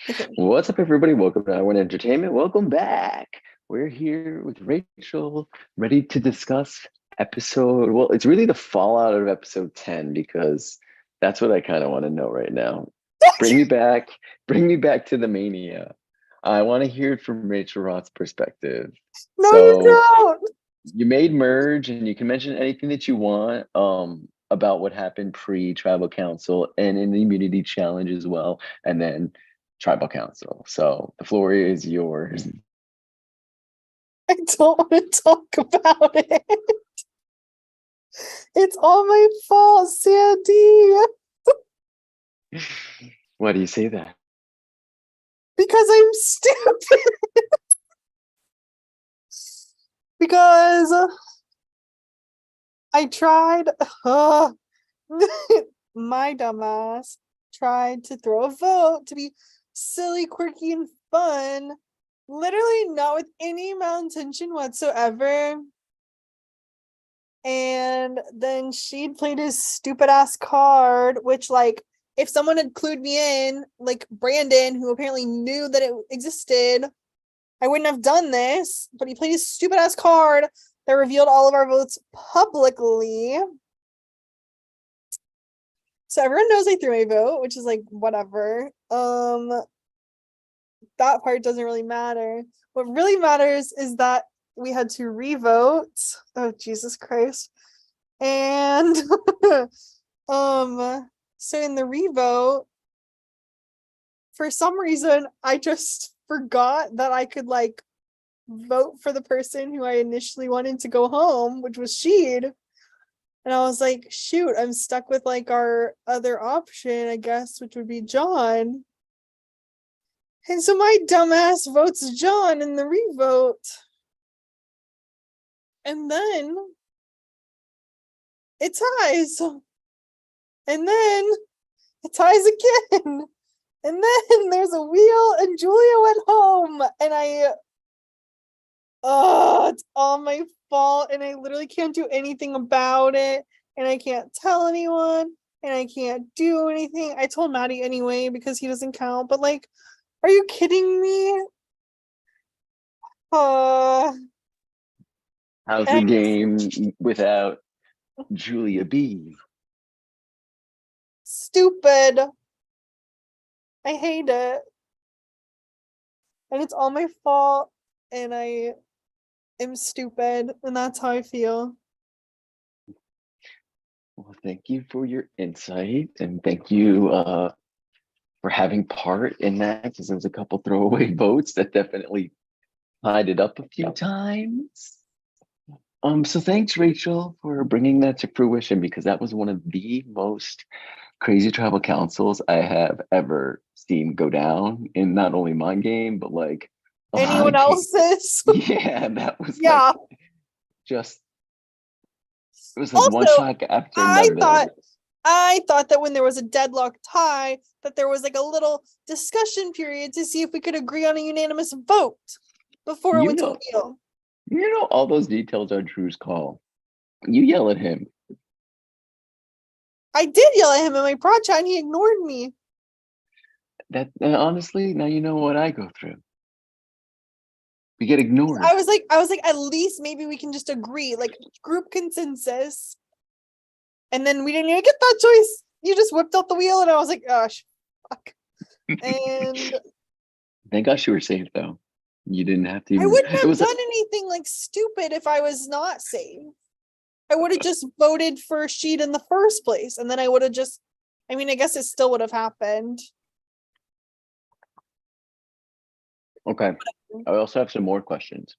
Okay. What's up, everybody? Welcome to Our Entertainment. Welcome back. We're here with Rachel, ready to discuss episode. Well, it's really the fallout of episode 10 because that's what I kind of want to know right now. Bring me back, bring me back to the mania. I want to hear it from Rachel Roth's perspective. No, you So don't. you made merge, and you can mention anything that you want about what happened pre-tribal council and in the immunity challenge as well, and then tribal council. So the floor is yours. I don't want to talk about it. It's all my fault, Sandy. Why do you say that? Because I'm stupid. Because I tried. My dumbass tried to throw a vote to be silly, quirky, and fun. Literally not with any malintention whatsoever. And then she'd played his stupid ass card, which, like, if someone had clued me in, like Brandon, who apparently knew that it existed, I wouldn't have done this. But he played his stupid ass card that revealed all of our votes publicly. So everyone knows I threw a vote, which is like whatever. That part doesn't really matter. What really matters is that we had to revote. Oh, Jesus Christ. And so in the revote, for some reason, I just forgot that I could like vote for the person who I initially wanted to go home, which was Sheed. And I was like, shoot, I'm stuck with like our other option, I guess, which would be John. And so my dumbass votes John in the revote. And then it ties. And then it ties again. And then there's a wheel and Julia went home. And it's all my fault. And I literally can't do anything about it. And I can't tell anyone. And I can't do anything. I told Maddie anyway because he doesn't count. But like, are you kidding me? How's the And game without Julia B? stupid. I hate it. And it's all my fault. And I am stupid. And that's how I feel. Well, thank you for your insight, and thank you for having part in that, because there was a couple throwaway votes that definitely tied it up a few times. So thanks, Rachel, for bringing that to fruition, because that was one of the most crazy tribal councils I have ever seen go down in not only my game, but like a lot Anyone of games. else's? Yeah, that was like Yeah. just, it was like one Also, shock after I another. thought I thought that when there was a deadlock tie, that there was like a little discussion period to see if we could agree on a unanimous vote before it You went to know, wheel. all those details are Drew's call. You yell at him. I did yell at him in my prod chat and he ignored me. That honestly, now you know what I go through. We get I ignored. was like, at least maybe we can just agree, like group consensus. And then we didn't even get that choice. You just whipped out the wheel, and I was like, gosh, fuck. And Thank gosh you were safe though. You didn't have to I even. wouldn't It have was a, done anything like stupid if I was not safe. I would have just voted for Sheet in the first place, and then I would have just. I mean, I guess it still would have happened. okay. I also have some more questions,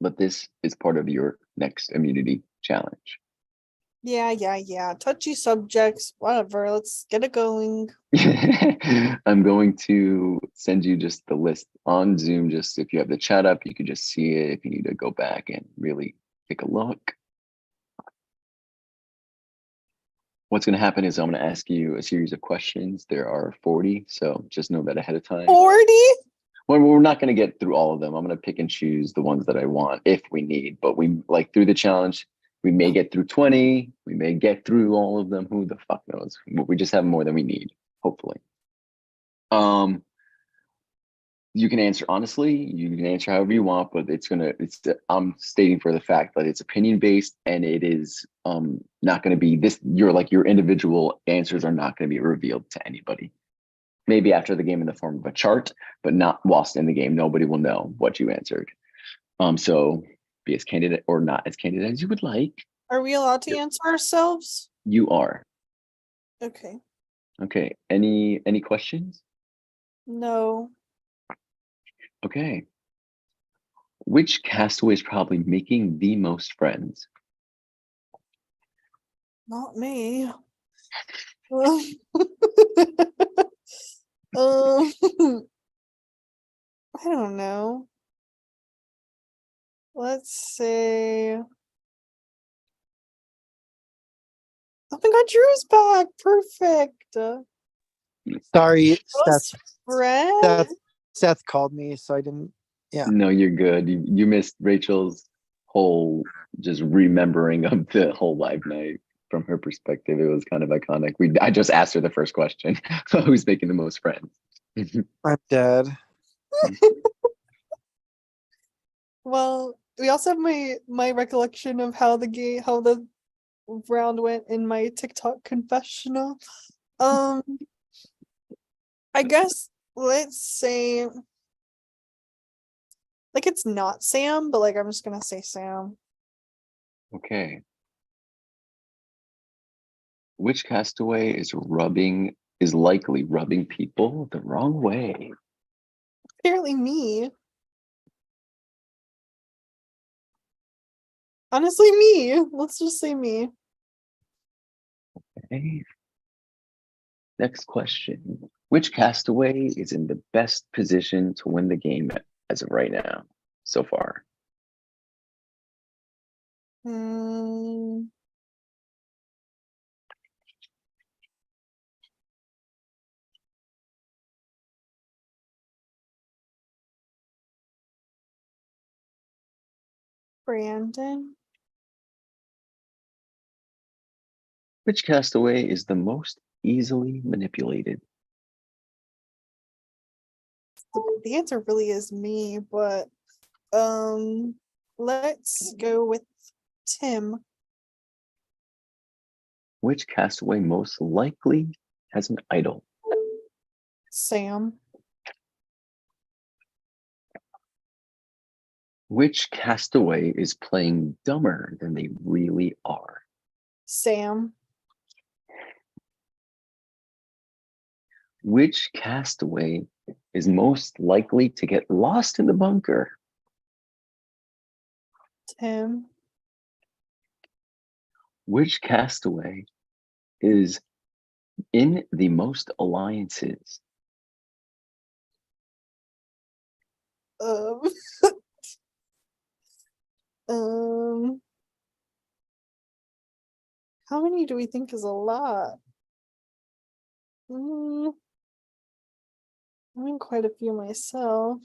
but this is part of your next immunity challenge. Yeah. Touchy subjects, whatever. Let's get it going. I'm going to send you just the list on Zoom. Just if you have the chat up, you can just see it. If you need to go back and really take a look. What's going to happen is I'm going to ask you a series of questions. There are 40, so just know that ahead of time. 40? Well, we're not going to get through all of them. I'm going to pick and choose the ones that I want if we need, but we like through the challenge, we may get through 20. We may get through all of them. Who the fuck knows? We just have more than we need, hopefully. You can answer honestly, you can answer however you want, but I'm stating for the fact that it's opinion based and it is not going to be this, your individual answers are not going to be revealed to anybody. Maybe after the game in the form of a chart, but not whilst in the game. Nobody will know what you answered. So be as candid or not as candid as you would like. Are we allowed to answer ourselves? You are. Okay. Okay. Any questions? No. Okay. Which castaway is probably making the most friends? Not me. Um, I don't know. Let's say. Oh my god, Drew's back. Perfect. Sorry, Close friend. Seth called me, so I didn't. Yeah. No, you're good. You missed Rachel's whole just remembering of the whole live night from her perspective. It was kind of iconic. I just asked her the first question. Who's making the most friends? I'm dead. Well, we also have my recollection of how the round went in my TikTok confessional. I guess let's say like it's not Sam, but like I'm just gonna say Sam. Okay. Which castaway is likely rubbing people the wrong way? Apparently me. Honestly, me. Let's just say me. Okay. Next question. Which castaway is in the best position to win the game as of right now, so far? Hmm. Brandon. Which castaway is the most easily manipulated? The answer really is me, but let's go with Tim. Which castaway most likely has an idol? Sam. Which castaway is playing dumber than they really are? Sam. Which castaway is most likely to get lost in the bunker? Tim. Which castaway is in the most alliances? Um, um, how many do we think is a lot? I'm in quite a few myself.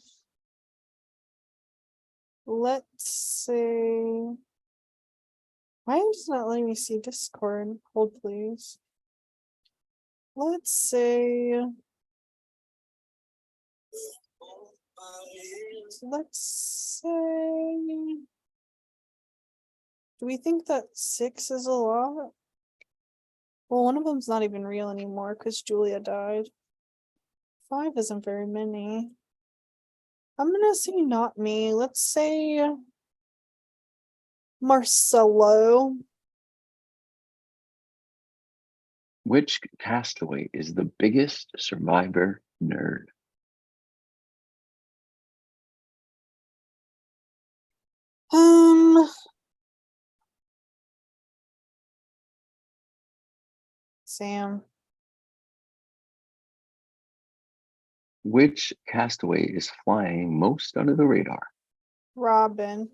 Let's say. Why is it not letting me see Discord? Hold please. Let's say. Let's say. Do we think that 6 is a lot? Well, one of them's not even real anymore because Julia died. 5 isn't very many. I'm gonna say not me. Let's say Marcelo. Which castaway is the biggest survivor nerd? Sam. Which castaway is flying most under the radar? Robin.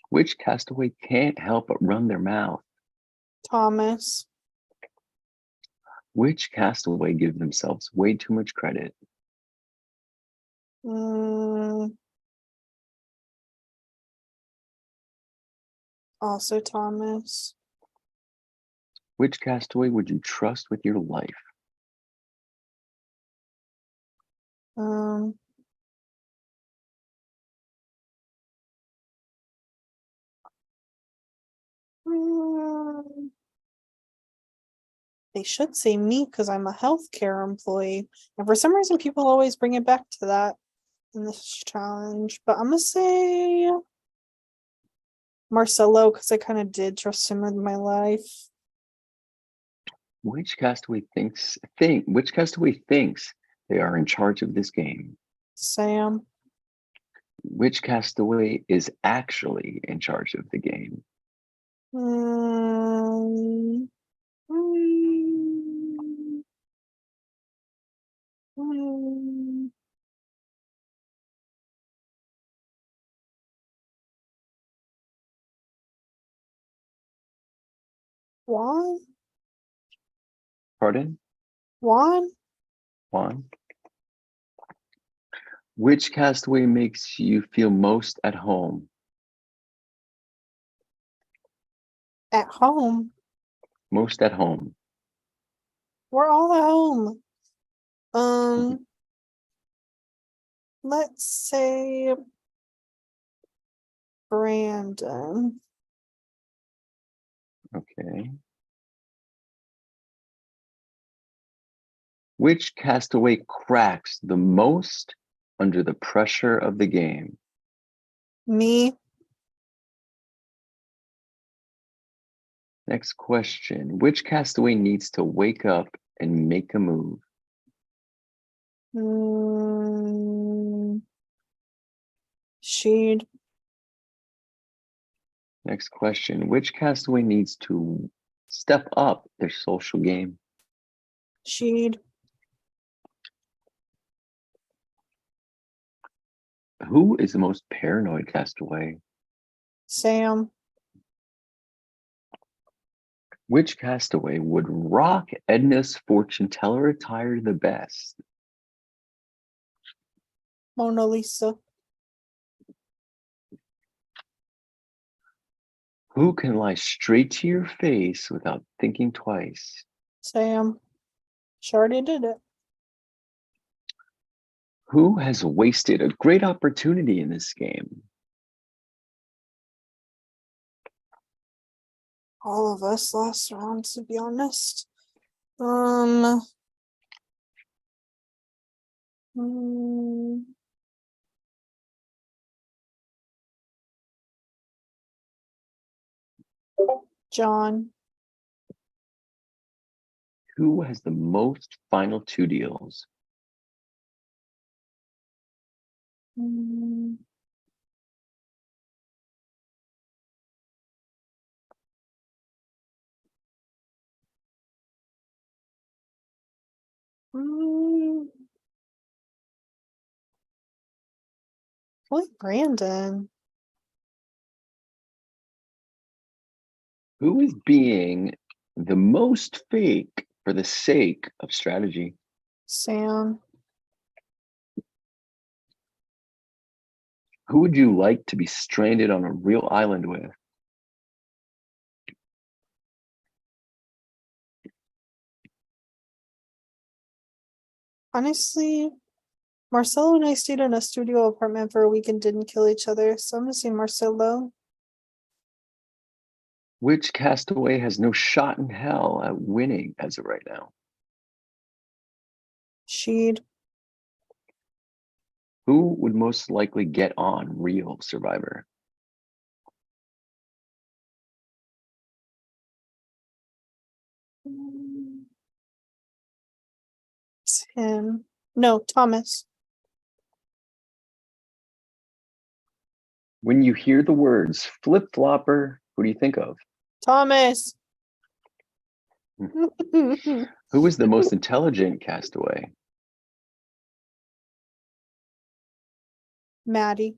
Which castaway can't help but run their mouth? Thomas. Which castaway gives themselves way too much credit? Also Thomas. Which castaway would you trust with your life? Um, mm, they should say me because I'm a healthcare employee. And for some reason, people always bring it back to that in this challenge. But I'm gonna say Marcelo because I kind of did trust him with my life. Which castaway thinks they are in charge of this game? Sam. Which castaway is actually in charge of the game? Mm, mm, mm. Juan? Pardon? Juan? Juan? Which castaway makes you feel most at home? At home? Most at home. We're all at home. Let's say Brandon. Okay. Which castaway cracks the most under the pressure of the game? Me. Next question. Which castaway needs to wake up and make a move? She'd. Next question. Which castaway needs to step up their social game? She'd. Who is the most paranoid castaway? Sam. Which castaway would rock Edna's fortune teller attire the best? Mona Lisa. Who can lie straight to your face without thinking twice? Sam. She already did it. Who has wasted a great opportunity in this game? All of us last round, to be honest. mm, John. Who has the most final two deals? Mm, mm, Like Brandon. Who is being the most fake for the sake of strategy? Sam. Who would you like to be stranded on a real island with? Honestly, Marcelo and I stayed in a studio apartment for a week and didn't kill each other, so I'm gonna say Marcelo. Which castaway has no shot in hell at winning as of right now? She'd. Who would most likely get on Real Survivor? Tim. No, Thomas. When you hear the words flip flopper, who do you think of? Thomas. Who is the most intelligent castaway? Maddie.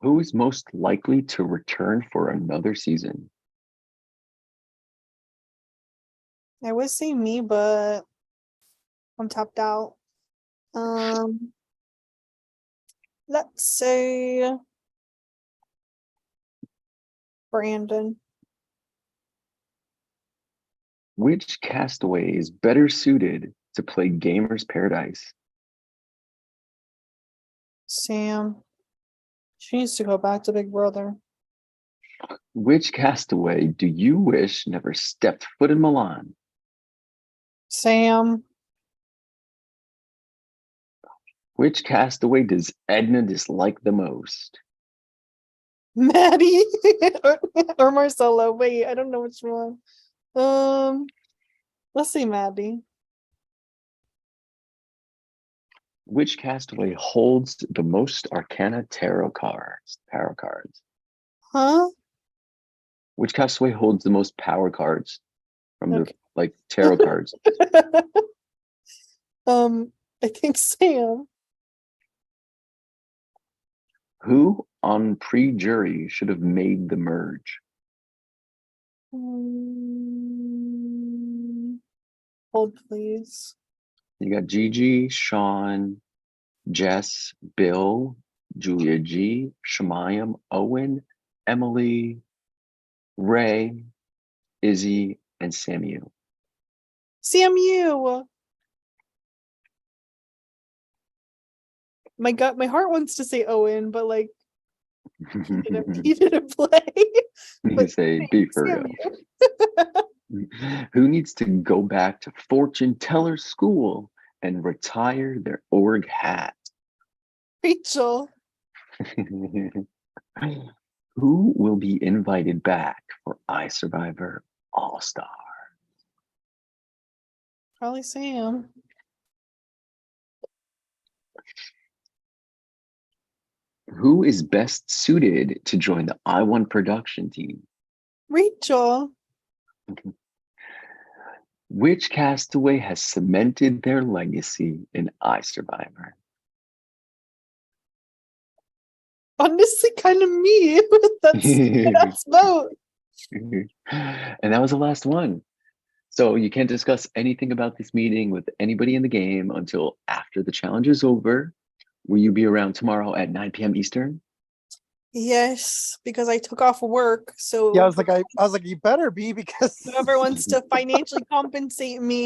Who is most likely to return for another season? I would say me, but I'm tapped out. Um, let's say Brandon. Which castaway is better suited to play Gamer's Paradise? Sam. She needs to go back to Big Brother. Which castaway do you wish never stepped foot in Milan? Sam. Which castaway does Edna dislike the most? Maddie. or Marcella. Wait, I don't know which one. Let's say Maddie. Which castaway holds the most Arcana tarot cards? Tarot cards. Huh? Which castaway holds the most power cards from Okay. the tarot cards? I think Sam. Who on pre-jury should have made the merge? Hold please. You got Gigi, Sean, Jess, Bill, Julia G, Shemayam, Owen, Emily, Ray, Izzy, and Samuel. Samu. My heart wants to say Owen, but like he didn't play. You say, be for real. Who needs to go back to fortune teller school and retire their org hat? Rachel. Who will be invited back for iSurvivor All-Star? Probably Sam. Who is best suited to join the I1 production team? Rachel. Which castaway has cemented their legacy in iSurvivor? Honestly, kind of me. That's vote. And that was the last one. So you can't discuss anything about this meeting with anybody in the game until after the challenge is over. Will you be around tomorrow at 9 p.m. Eastern? Yes, because I took off work. So Yeah, I was like, you better be, because whoever wants to financially compensate me